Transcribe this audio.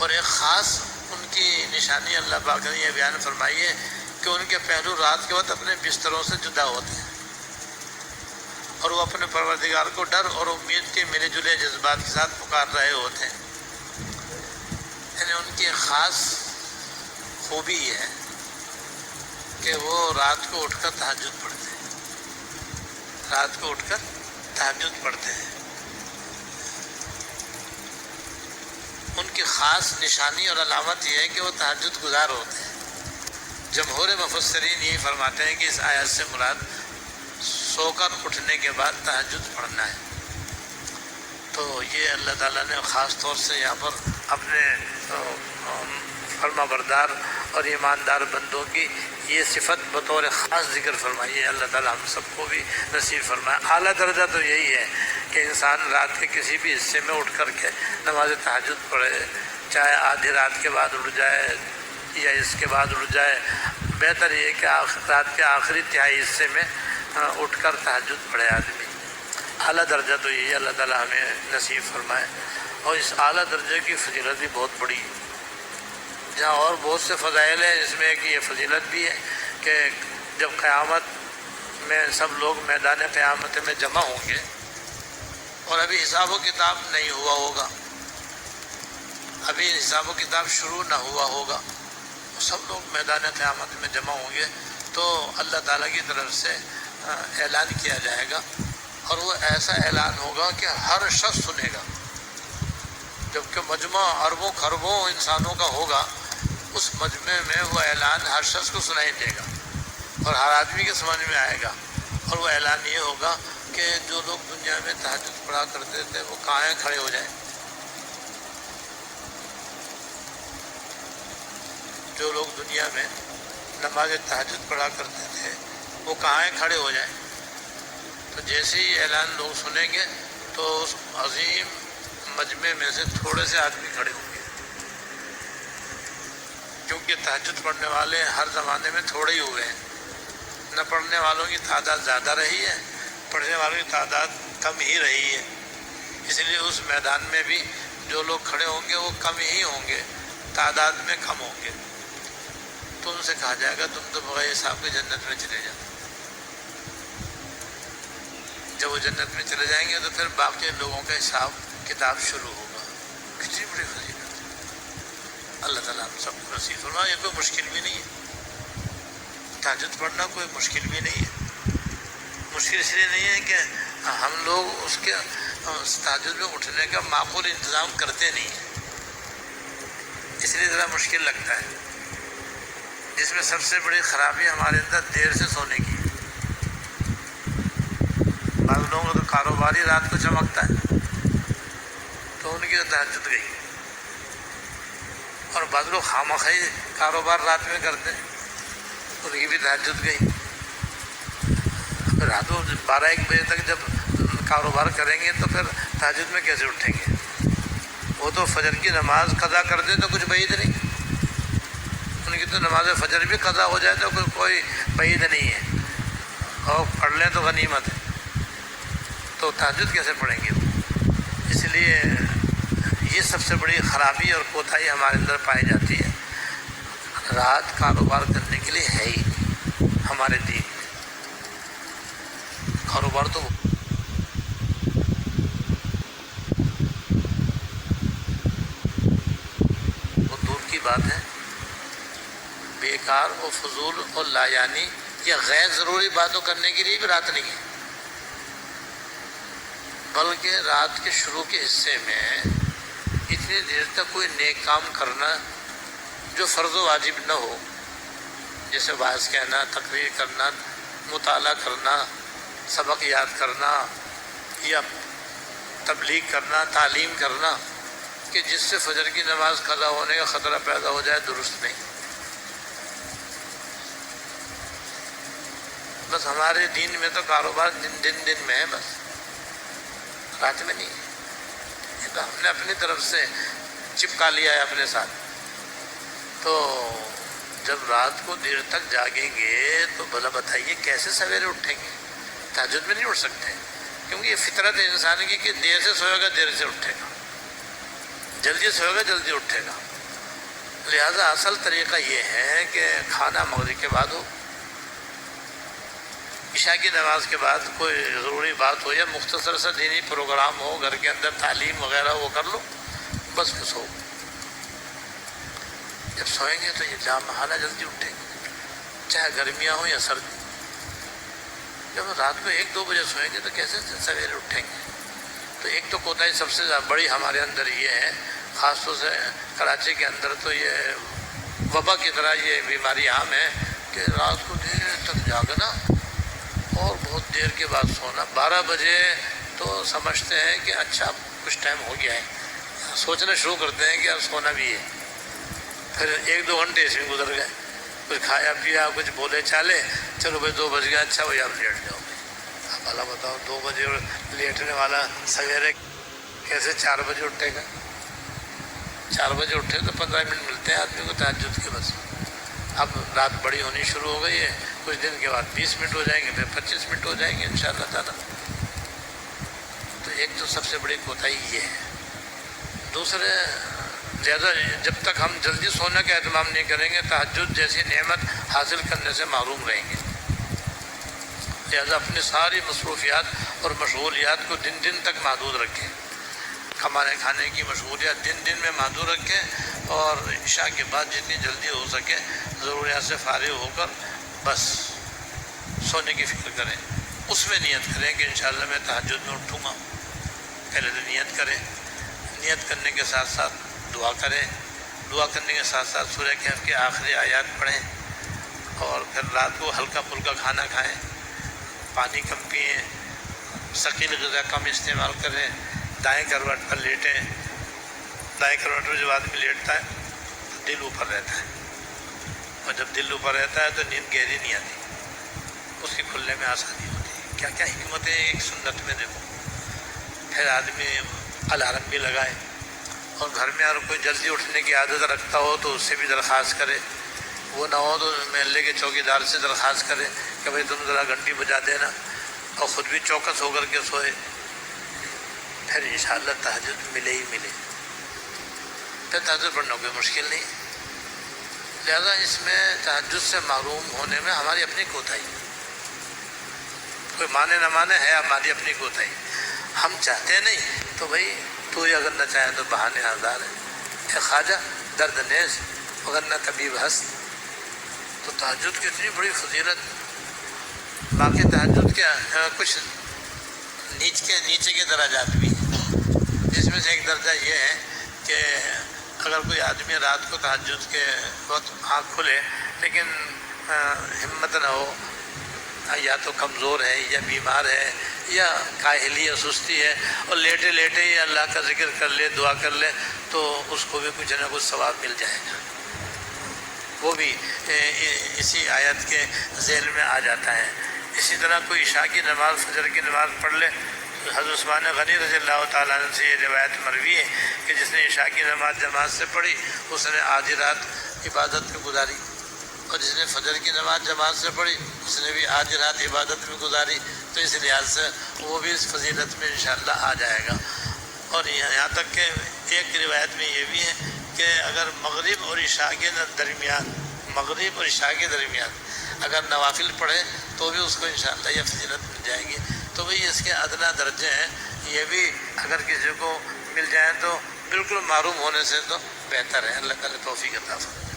اور ایک خاص ان کی نشانی اللہ پاک نے یہ بیان فرمائی ہے کہ ان کے پہلو رات کے وقت اپنے بستروں سے جدا ہوتے ہیں اور وہ اپنے پروردگار کو ڈر اور امید کے ملے جلے جذبات کے ساتھ پکار رہے ہوتے ہیں۔ یعنی ان کی خاص خوبی یہ ہے کہ وہ رات کو اٹھ کر تہجد پڑھتے ہیں، رات کو اٹھ کر تہجد پڑھتے ہیں۔ ان کی خاص نشانی اور علامت یہ ہے کہ وہ تہجد گزار ہوتے ہیں۔ جمہور مفسرین یہ فرماتے ہیں کہ اس آیت سے مراد سو کر اٹھنے کے بعد تہجد پڑھنا ہے۔ تو یہ اللہ تعالیٰ نے خاص طور سے یہاں پر اپنے فرما بردار اور ایماندار بندوں کی یہ صفت بطور خاص ذکر فرمائی ہے۔ اللہ تعالیٰ ہم سب کو بھی نصیب فرمائے۔ اعلیٰ درجہ تو یہی ہے کہ انسان رات کے کسی بھی حصے میں اٹھ کر کے نماز تہجد پڑھے، چاہے آدھی رات کے بعد اٹھ جائے یا اس کے بعد اٹھ جائے، بہتر یہ کہ رات کے آخری تہائی حصے میں اٹھ کر تہجد پڑھے آدمی۔ اعلیٰ درجہ تو یہی ہے، اللہ تعالیٰ ہمیں نصیب فرمائے۔ اور اس اعلیٰ درجے کی فضیلت بھی بہت بڑی ہے، جہاں اور بہت سے فضائل ہیں، اس میں ایک یہ فضیلت بھی ہے کہ جب قیامت میں سب لوگ میدان قیامت میں جمع ہوں گے اور ابھی حساب و کتاب نہیں ہوا ہوگا، ابھی حساب و کتاب شروع نہ ہوا ہوگا، سب لوگ میدان قیامت میں جمع ہوں گے تو اللہ تعالیٰ کی طرف سے اعلان کیا جائے گا، اور وہ ایسا اعلان ہوگا کہ ہر شخص سنے گا۔ جبکہ مجمع اربوں خربوں انسانوں کا ہوگا، اس مجمع میں وہ اعلان ہر شخص کو سنائی دے گا اور ہر آدمی کے سمجھ میں آئے گا، اور وہ اعلان یہ ہوگا کہ جو لوگ دنیا میں تہجد پڑھا کرتے تھے وہ کہاں کھڑے ہو جائیں، جو لوگ دنیا میں نماز تہجد پڑھا کرتے تھے وہ کہاں کھڑے ہو جائیں۔ تو جیسے ہی اعلان لوگ سنیں گے تو اس عظیم مجمع میں سے تھوڑے سے آدمی کھڑے ہوں گے، کیونکہ تہجد پڑھنے والے ہر زمانے میں تھوڑے ہی ہوئے ہیں، نہ پڑھنے والوں کی تعداد زیادہ رہی ہے، پڑھنے والوں کی تعداد کم ہی رہی ہے۔ اس لیے اس میدان میں بھی جو لوگ کھڑے ہوں گے وہ کم ہی ہوں گے، تعداد میں کم ہوں گے۔ تو ان سے کہا جائے گا تم تو بغیر حساب کے جنت میں چلے جاؤ۔ جب وہ جنت میں چلے جائیں گے تو پھر باقی لوگوں کا حساب کتاب شروع ہوگا۔ کتنی بڑی فضیلت ہے، اللہ تعالیٰ ہم سب کو نصیب فرمائے۔ یہ کوئی مشکل بھی نہیں ہے، تہجد پڑھنا کوئی مشکل بھی نہیں ہے۔ مشکل اس لیے نہیں ہے کہ ہم لوگ اس کے تہجد میں اٹھنے کا معقول انتظام کرتے نہیں ہیں، اس لیے ذرا مشکل لگتا ہے۔ جس میں سب سے بڑی خرابی ہمارے اندر دیر سے سونے کی ہے۔ بعض لوگوں کا تو کاروبار ہی رات کو چمکتا ہے تو ان کی تو تہجد گئی، اور بعض لوگ خامخواہ کاروبار رات میں کرتے ہیں، ان کی بھی تہجد گئی۔ رات کو 12-1 بجے تک جب کاروبار کریں گے تو پھر تہجد میں کیسے اٹھیں گے؟ وہ تو فجر کی نماز قضا کر دیں تو کچھ بعید نہیں، ان کی تو نماز فجر بھی قضا ہو جائے تو کوئی بعید نہیں ہے، اور پڑھ لیں تو غنیمت ہے۔ تو تہجد کیسے پڑھیں گے؟ اس لیے یہ سب سے بڑی خرابی اور کوتاہی ہمارے اندر پائی جاتی ہے۔ رات کاروبار کرنے کے لیے ہے ہی نہیں ہمارے دین میں۔ کاروبار تو وہ دور کی بات ہے، بیکار و فضول اور لایانی یا غیر ضروری باتوں کرنے کے لیے بھی رات نہیں ہے، بلکہ رات کے شروع کے حصے میں اتنی دیر تک کوئی نیک کام کرنا جو فرض و واجب نہ ہو، جیسے واعظ کہنا، تقریر کرنا، مطالعہ کرنا، سبق یاد کرنا یا تبلیغ کرنا، تعلیم کرنا، کہ جس سے فجر کی نماز قضا ہونے کا خطرہ پیدا ہو جائے، درست نہیں۔ بس ہمارے دین میں تو کاروبار دن میں ہے، بس رات میں نہیں ہے۔ یہ تو ہم نے اپنی طرف سے چپکا لیا ہے اپنے ساتھ۔ تو جب رات کو دیر تک جاگیں گے تو بھلا بتائیے کیسے سویرے اٹھیں گے؟ تہجد میں نہیں اٹھ سکتے، کیونکہ یہ فطرت ہے انسان کی کہ دیر سے سوئے گا دیر سے اٹھے گا، جلدی سوئے گا جلدی اٹھے گا۔ لہذا اصل طریقہ یہ ہے کہ کھانا مغرب کے بعد ہو، عشاء کی نماز کے بعد کوئی ضروری بات ہو یا مختصر سا دینی پروگرام ہو گھر کے اندر، تعلیم وغیرہ وہ کر لو، بس سو۔ جب سوئیں گے تو یہ جام محالہ جلدی اٹھیں گے، چاہے گرمیاں ہوں یا سردی۔ جب رات کو 1-2 بجے سوئیں گے تو کیسے سویرے اٹھیں گے؟ تو ایک تو کوتاہی سب سے بڑی ہمارے اندر یہ ہے، خاص طور سے کراچی کے اندر تو یہ وبا کی طرح یہ بیماری عام ہے کہ رات کو دیر تک جاگنا اور بہت دیر کے بعد سونا۔ 12 بجے تو سمجھتے ہیں کہ اچھا کچھ ٹائم ہو گیا ہے، سوچنا شروع کرتے ہیں کہ اب سونا بھی ہے، پھر 1-2 گھنٹے اس میں گزر گئے، کچھ کھایا پیا، کچھ بولے چالے، چلو بھائی 2 بج گیا، اچھا بھائی آپ لیٹ جاؤ۔ اب اللہ بتاؤ 2 بجے لیٹنے والا سویرے کیسے 4 بجے اٹھے گا؟ 4 بجے اٹھے تو 15 منٹ ملتے ہیں آدمی کو تہجد کے، بس اب رات بڑی ہونی شروع ہو گئی ہے، کچھ دن کے بعد 20 منٹ ہو جائیں گے، پھر 25 منٹ ہو جائیں گے انشاءاللہ تعالیٰ۔ تو ایک تو سب سے بڑی کوتاہی یہ ہے۔ دوسرے، زیادہ جب تک ہم جلدی سونے کا اہتمام نہیں کریں گے تہجد جیسی نعمت حاصل کرنے سے محروم رہیں گے۔ لہذا اپنی ساری مصروفیات اور مشغولیات کو دن تک محدود رکھیں، کھانے کھانے کی مشغولیات دن میں محدود رکھیں، اور عشاء کے بعد جتنی جلدی ہو سکے ضروریات سے فارغ ہو کر بس سونے کی فکر کریں۔ اس میں نیت کریں کہ انشاءاللہ میں تہجد میں اٹھوں گا، پہلے تو نیت کریں، نیت کرنے کے ساتھ ساتھ دعا کریں، دعا کرنے کے ساتھ ساتھ سورہ کہف کے آخری آیات پڑھیں، اور پھر رات کو ہلکا پھلکا کھانا کھائیں، پانی کم پئیں، ثقیل غذا کم استعمال کریں، دائیں کروٹ پر لیٹیں۔ دائیں کروٹ پر جب آدمی لیٹتا ہے تو دل اوپر رہتا ہے، اور جب دل اوپر رہتا ہے تو نیند گہری نہیں آتی، اس کے کھلنے میں آسانی ہوتی ہے۔ کیا کیا حکمتیں ایک سنت میں دیکھو۔ پھر آدمی الارم بھی لگائے، اور گھر میں اگر کوئی جلدی اٹھنے کی عادت رکھتا ہو تو اس سے بھی درخواست کرے، وہ نہ ہو تو محلے کے چوکیدار سے درخواست کرے کہ بھائی تم ذرا گھنٹی بجا دینا، اور خود بھی چوکس ہو کر کے سوئے، پھر انشاءاللہ تہجد ملے ہی ملے۔ پھر تہجد پڑھنا کوئی مشکل نہیں۔ لہذا اس میں تہجد سے محروم ہونے میں ہماری اپنی کوتاہی، کوئی مانے نہ مانے ہے ہماری اپنی کوتاہی۔ ہم چاہتے نہیں تو بھائی تو ہی اگر نہ چاہے تو بہانے آزار ہے، اے خواجہ درد نیز مگر نہ طبیب ہست۔ تو تہجد کی اتنی بڑی فضیلت، باقی تہجد کے کچھ نیچے کے درجات بھی ہیں، جس میں سے ایک درجہ یہ ہے کہ اگر کوئی آدمی رات کو تہجد کے وقت آنکھ کھلے لیکن ہمت نہ ہو، یا تو کمزور ہے یا بیمار ہے یا کاہلی یا سستی ہے، اور لیٹے ہی اللہ کا ذکر کر لے، دعا کر لے، تو اس کو بھی کچھ نہ کچھ ثواب مل جائے گا۔ وہ بھی اسی آیت کے ذیل میں آ جاتا ہے۔ اسی طرح کوئی عشاء کی نماز، فجر کی نماز پڑھ لے، حضرت عثمان غنی رضی اللہ تعالیٰ عنہ سے یہ روایت مروی ہے کہ جس نے عشاء کی نماز جماعت سے پڑھی اس نے آدھی رات عبادت میں گزاری، اور جس نے فجر کی نماز جماعت سے پڑھی اس نے بھی آدھی رات عبادت میں گزاری۔ تو اس لحاظ سے وہ بھی اس فضیلت میں انشاءاللہ آ جائے گا۔ اور یہاں تک کہ ایک روایت میں یہ بھی ہے کہ اگر مغرب اور عشاء کے درمیان اگر نوافل پڑھے تو بھی اس کو انشاءاللہ یہ فضیلت مل جائے گی۔ تو بھئی اس کے ادنا درجے ہیں، یہ بھی اگر کسی کو مل جائیں تو بالکل معروم ہونے سے تو بہتر ہے۔ اللہ تعالیٰ توفیق عطا فرمائے۔